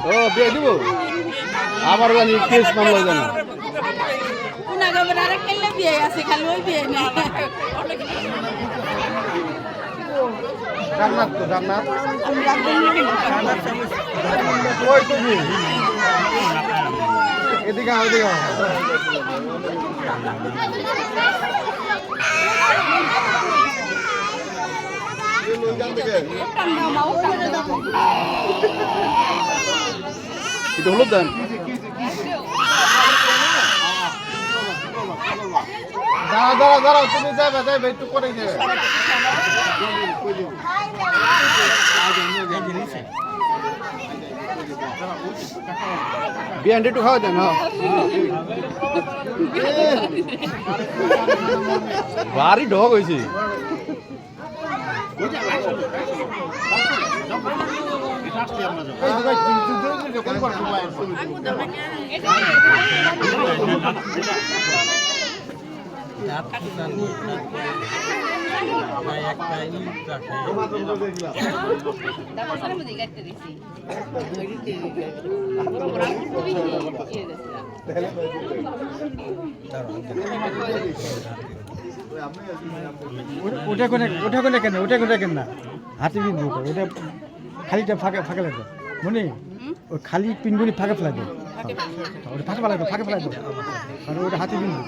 ও বিয়ে দিব আমার জানি কেস মামলা জানা জান্নাত তো জান্নাত ওই তুমি এদিকে ওদিকে itu hulup dan দাঁড়াও তুমি যাবে একটু করে যাবে বিয়ান্ডি একটু খাওয়া যান ভারী ঢক হয়েছে ওটা কোনে কেন না হাতে বিন্দু ওটা খালিটা ফাঁকা লাগবে মনে ওই খালি পিনগুলি ফাঁকা ফেলা দেয় ওটা ফাঁকা ফেলা দেয় আর ওটা হাতে বিন্দু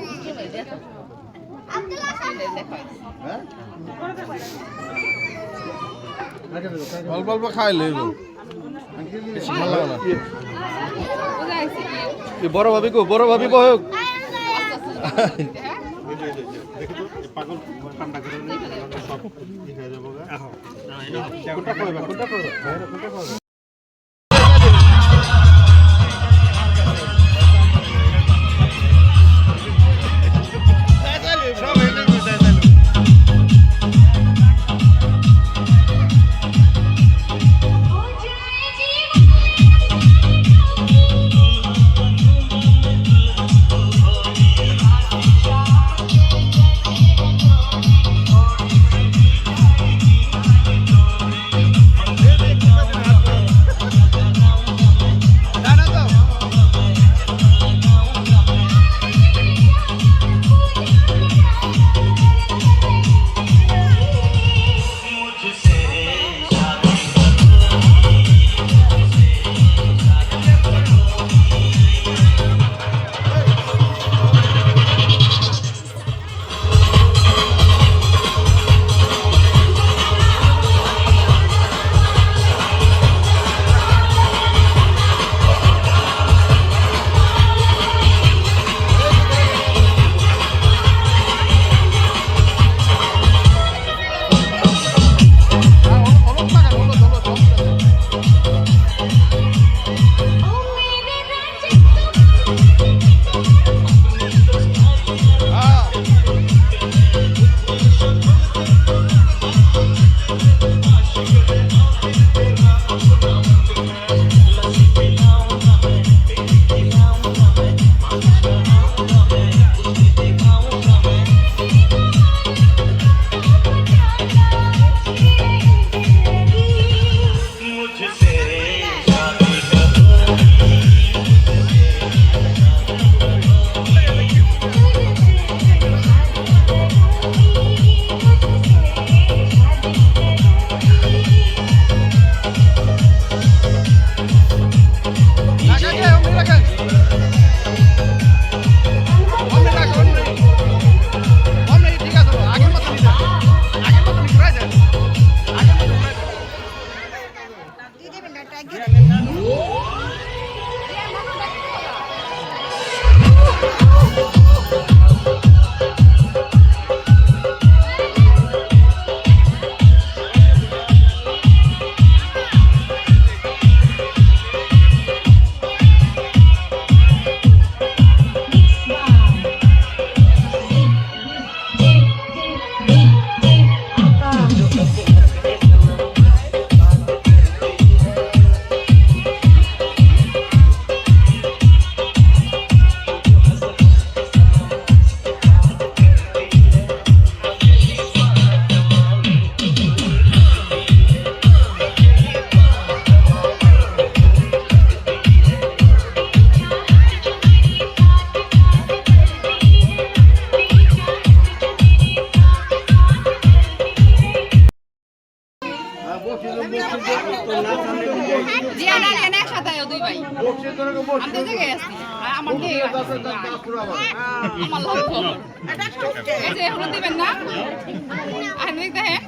অল্প অল্প খাইলে বড় ভাবি বয়ক পাগল ঠান্ডা করে সব হয়ে যাবো জিয়া না এনে একসাথে আয়ো দুই ভাই আমি তো জায়গায় আছি আমার দিয়ে আমার লক্ষ্য এই যে এখন দিবেন না আর দেখতে হ্যাঁ